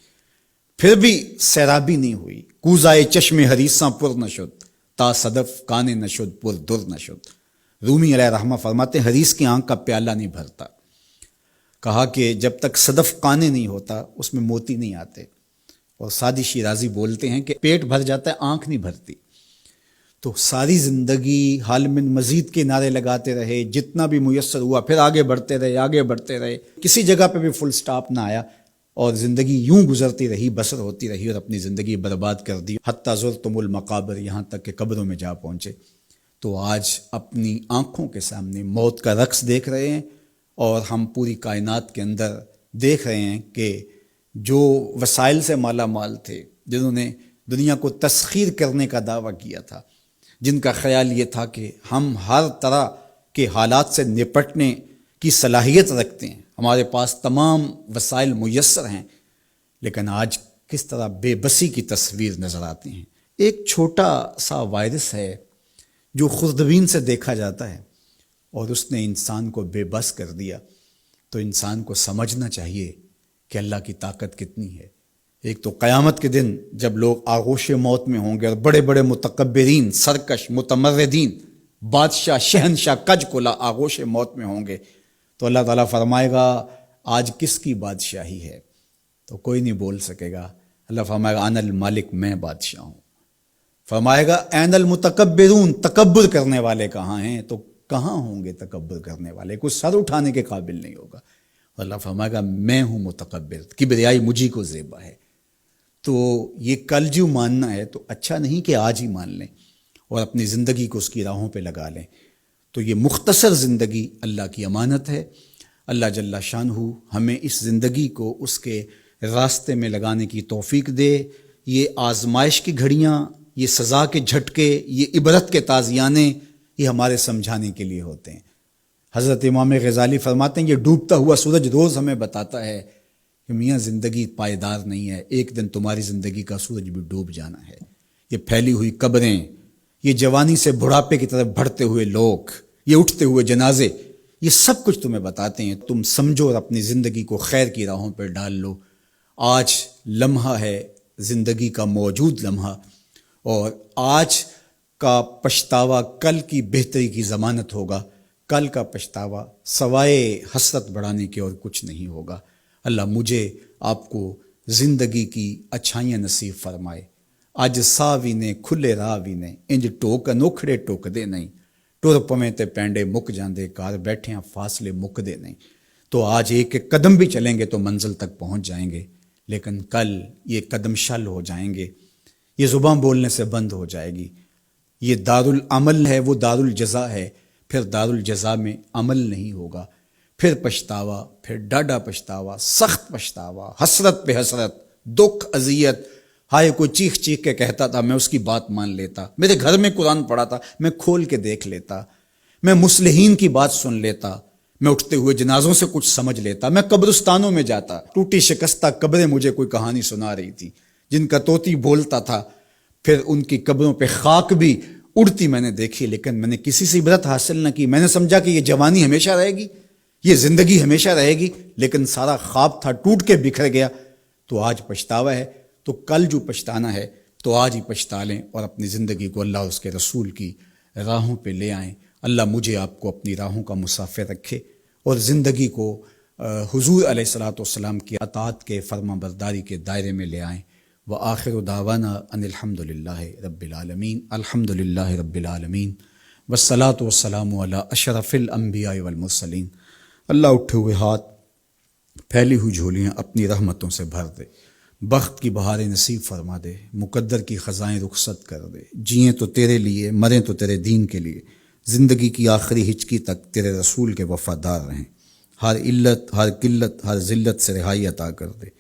پھر بھی سیرابی نہیں ہوئی۔ کوزائے چشم حریصاں پر نشد، تا صدف کانے نشد پر در نشد۔ رومی علیہ رحمہ فرماتے ہیں حریص کی آنکھ کا پیالہ نہیں بھرتا۔ کہا کہ جب تک صدف قانے نہیں ہوتا اس میں موتی نہیں آتے، اور سادی شیرازی بولتے ہیں کہ پیٹ بھر جاتا ہے آنکھ نہیں بھرتی۔ تو ساری زندگی حال من مزید کے نعرے لگاتے رہے، جتنا بھی میسر ہوا پھر آگے بڑھتے رہے، آگے بڑھتے رہے، کسی جگہ پہ بھی فل سٹاپ نہ آیا، اور زندگی یوں گزرتی رہی، بسر ہوتی رہی، اور اپنی زندگی برباد کر دی، حتیٰ زرتم المقابر، یہاں تک کہ قبروں میں جا پہنچے۔ تو آج اپنی آنکھوں کے سامنے موت کا رقص دیکھ رہے ہیں، اور ہم پوری کائنات کے اندر دیکھ رہے ہیں کہ جو وسائل سے مالا مال تھے، جنہوں نے دنیا کو تسخیر کرنے کا دعویٰ کیا تھا، جن کا خیال یہ تھا کہ ہم ہر طرح کے حالات سے نپٹنے کی صلاحیت رکھتے ہیں، ہمارے پاس تمام وسائل میسر ہیں، لیکن آج کس طرح بے بسی کی تصویر نظر آتی ہیں۔ ایک چھوٹا سا وائرس ہے جو خوردبین سے دیکھا جاتا ہے، اور اس نے انسان کو بے بس کر دیا۔ تو انسان کو سمجھنا چاہیے کہ اللہ کی طاقت کتنی ہے۔ ایک تو قیامت کے دن جب لوگ آغوش موت میں ہوں گے، اور بڑے بڑے متکبرین، سرکش، متمردین، بادشاہ، شہنشاہ، کج کلا آغوش موت میں ہوں گے، تو اللہ تعالیٰ فرمائے گا آج کس کی بادشاہی ہے؟ تو کوئی نہیں بول سکے گا۔ اللہ فرمائے گا انا المالک، میں بادشاہ ہوں۔ فرمائے گا این المتکبرون، تکبر کرنے والے کہاں ہیں؟ تو کہاں ہوں گے تکبر کرنے والے؟ کوئی سر اٹھانے کے قابل نہیں ہوگا۔ اللہ فرمائے گا میں ہوں متکبر، کبریائی مجھی کو زیبا ہے۔ تو یہ کل جو ماننا ہے تو اچھا نہیں کہ آج ہی مان لیں اور اپنی زندگی کو اس کی راہوں پہ لگا لیں۔ تو یہ مختصر زندگی اللہ کی امانت ہے۔ اللہ جل شانہ ہمیں اس زندگی کو اس کے راستے میں لگانے کی توفیق دے۔ یہ آزمائش کی گھڑیاں یہ سزا کے جھٹکے، یہ عبرت کے تازیانے، یہ ہمارے سمجھانے کے لیے ہوتے ہیں۔ حضرت امام غزالی فرماتے ہیں یہ ڈوبتا ہوا سورج روز ہمیں بتاتا ہے کہ میاں زندگی پائیدار نہیں ہے، ایک دن تمہاری زندگی کا سورج بھی ڈوب جانا ہے۔ یہ پھیلی ہوئی قبریں، یہ جوانی سے بڑھاپے کی طرف بڑھتے ہوئے لوگ، یہ اٹھتے ہوئے جنازے، یہ سب کچھ تمہیں بتاتے ہیں۔ تم سمجھو اور اپنی زندگی کو خیر کی راہوں پر ڈال لو۔ آج لمحہ ہے زندگی کا موجود لمحہ، اور آج کا پچھتاوا کل کی بہتری کی ضمانت ہوگا۔ کل کا پچھتاوا سوائے حسرت بڑھانے کے اور کچھ نہیں ہوگا۔ اللہ مجھے آپ کو زندگی کی اچھائیاں نصیب فرمائے۔ اج ساوی نے کھلے راہ وی نے، انج ٹوک انوکھڑے ٹوک دے نہیں، ٹر پویں تے پینڈے مک جاندے، گھر بیٹھیاں فاصلے مک دے نہیں۔ تو آج ایک ایک قدم بھی چلیں گے تو منزل تک پہنچ جائیں گے، لیکن کل یہ قدم شل ہو جائیں گے، یہ زباں بولنے سے بند ہو جائے گی۔ یہ دارالعمل ہے، وہ دارالجزا ہے، پھر دارالجزا میں عمل نہیں ہوگا، پھر پچھتاوا، پھر ڈاڈا پچھتاوا، سخت پچھتاوا، حسرت پہ حسرت، دکھ، اذیت۔ ہائے کوئی چیخ چیخ کے کہتا تھا، میں اس کی بات مان لیتا، میرے گھر میں قرآن پڑھا تھا، میں کھول کے دیکھ لیتا، میں مصلحین کی بات سن لیتا، میں اٹھتے ہوئے جنازوں سے کچھ سمجھ لیتا، میں قبرستانوں میں جاتا، ٹوٹی شکستہ قبریں مجھے کوئی کہانی سنا رہی تھی جن کا طوطی بولتا تھا، پھر ان کی قبروں پہ خاک بھی اڑتی میں نے دیکھی، لیکن میں نے کسی سے عبرت حاصل نہ کی۔ میں نے سمجھا کہ یہ جوانی ہمیشہ رہے گی، یہ زندگی ہمیشہ رہے گی، لیکن سارا خواب تھا ٹوٹ کے بکھر گیا۔ تو آج پچھتاوا ہے، تو کل جو پچھتانا ہے تو آج ہی پچھتا لیں، اور اپنی زندگی کو اللہ اور اس کے رسول کی راہوں پہ لے آئیں۔ اللہ مجھے آپ کو اپنی راہوں کا مسافر رکھے، اور زندگی کو حضور علیہ الصلوۃ والسلام کی اطاعت کے، فرما برداری کے دائرے میں لے آئیں۔ وآخر دعوانا ان الحمد للہ رب العالمین، الحمد للہ رب العالمین، والصلاۃ والسلام علی اشرف الانبیاء والمرسلین۔ اللہ اٹھے ہوئے ہاتھ، پھیلی ہوئی جھولیاں اپنی رحمتوں سے بھر دے، بخت کی بہاریں نصیب فرما دے، مقدر کی خزائیں رخصت کر دے۔ جئیں تو تیرے لیے، مریں تو تیرے دین کے لیے، زندگی کی آخری ہچکی تک تیرے رسول کے وفادار رہیں۔ ہر علت، ہر قلت، ہر ذلت سے رہائی عطا کر دے،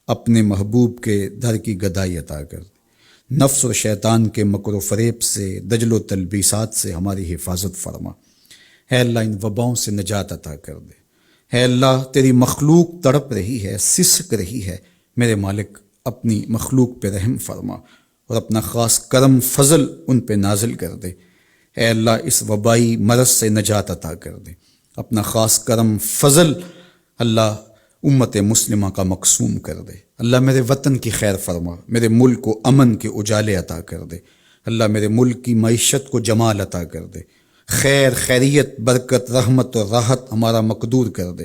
اپنے محبوب کے در کی گدائی عطا کر دے۔ نفس اور شیطان کے مکر و فریب سے، دجل و تلبیسات سے ہماری حفاظت فرما۔ اے اللہ ان وباؤں سے نجات عطا کر دے۔ اے اللہ تیری مخلوق تڑپ رہی ہے، سسک رہی ہے، میرے مالک اپنی مخلوق پہ رحم فرما، اور اپنا خاص کرم فضل ان پہ نازل کر دے۔ اے اللہ اس وبائی مرض سے نجات عطا کر دے، اپنا خاص کرم فضل اللہ امت مسلمہ کا مقسوم کر دے۔ اللہ میرے وطن کی خیر فرما، میرے ملک کو امن کے اجالے عطا کر دے۔ اللہ میرے ملک کی معیشت کو جمال عطا کر دے، خیر، خیریت، برکت، رحمت اور راحت ہمارا مقدور کر دے۔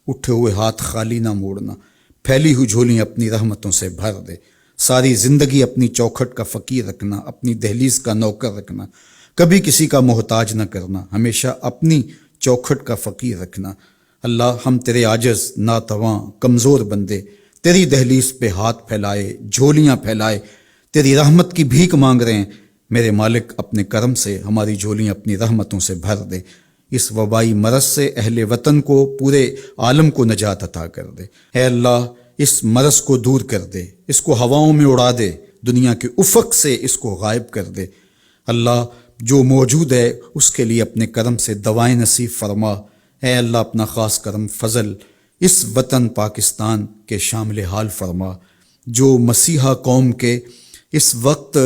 اٹھے ہوئے ہاتھ خالی نہ موڑنا، پھیلی ہوئی جھولیاں اپنی رحمتوں سے بھر دے۔ ساری زندگی اپنی چوکھٹ کا فقیر رکھنا، اپنی دہلیز کا نوکر رکھنا، کبھی کسی کا محتاج نہ کرنا، ہمیشہ اپنی چوکھٹ کا فقیر رکھنا۔ اللہ ہم تیرے عاجز، ناتواں، کمزور بندے، تیری دہلیز پہ ہاتھ پھیلائے، جھولیاں پھیلائے، تیری رحمت کی بھیک مانگ رہے ہیں۔ میرے مالک اپنے کرم سے ہماری جھولیاں اپنی رحمتوں سے بھر دے۔ اس وبائی مرض سے اہل وطن کو، پورے عالم کو نجات عطا کر دے۔ اے اللہ اس مرض کو دور کر دے، اس کو ہواؤں میں اڑا دے، دنیا کے افق سے اس کو غائب کر دے۔ اللہ جو موجود ہے اس کے لیے اپنے کرم سے دوائیں نصیب فرما۔ اے اللہ اپنا خاص کرم فضل اس وطن پاکستان کے شامل حال فرما، جو مسیحا قوم کے اس وقت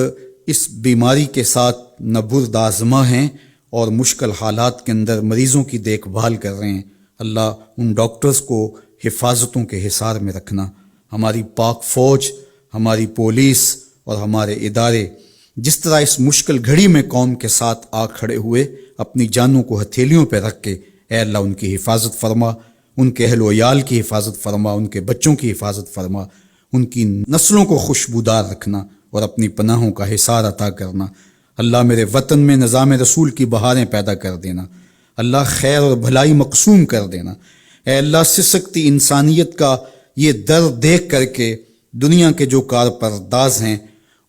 اس بیماری کے ساتھ نبرد آزما ہیں اور مشکل حالات کے اندر مریضوں کی دیکھ بھال کر رہے ہیں۔ اللہ ان ڈاکٹرز کو حفاظتوں کے حصار میں رکھنا، ہماری پاک فوج، ہماری پولیس اور ہمارے ادارے جس طرح اس مشکل گھڑی میں قوم کے ساتھ آ کھڑے ہوئے، اپنی جانوں کو ہتھیلیوں پہ رکھ کے، اے اللہ ان کی حفاظت فرما، ان کے اہل و عیال کی حفاظت فرما، ان کے بچوں کی حفاظت فرما، ان کی نسلوں کو خوشبودار رکھنا اور اپنی پناہوں کا حصار عطا کرنا۔ اللہ میرے وطن میں نظام رسول کی بہاریں پیدا کر دینا، اللہ خیر اور بھلائی مقسوم کر دینا۔ اے اللہ سسکتی انسانیت کا یہ درد دیکھ کر کے دنیا کے جو کارپرداز ہیں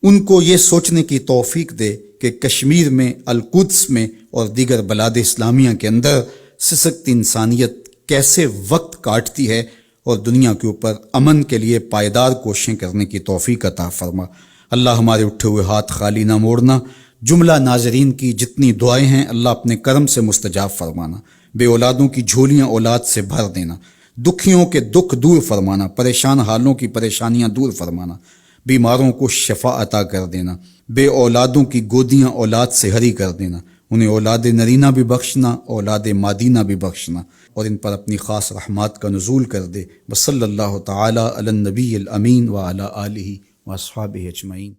ان کو یہ سوچنے کی توفیق دے کہ کشمیر میں، القدس میں اور دیگر بلاد اسلامیہ کے اندر سسکتی انسانیت کیسے وقت کاٹتی ہے، اور دنیا کے اوپر امن کے لیے پائیدار کوششیں کرنے کی توفیق عطا فرما۔ اللہ ہمارے اٹھے ہوئے ہاتھ خالی نہ موڑنا، جملہ ناظرین کی جتنی دعائیں ہیں اللہ اپنے کرم سے مستجاب فرمانا، بے اولادوں کی جھولیاں اولاد سے بھر دینا، دکھیوں کے دکھ دور فرمانا، پریشان حالوں کی پریشانیاں دور فرمانا، بیماروں کو شفا عطا کر دینا، بے اولادوں کی گودیاں اولاد سے ہری کر دینا، انہیں اولاد نرینہ بھی بخشنا، اولاد مادینہ بھی بخشنا، اور ان پر اپنی خاص رحمات کا نزول کر دے۔ وصلی اللہ تعالی علی النبی الامین وعلی آلہ واصحابہ اجمعین۔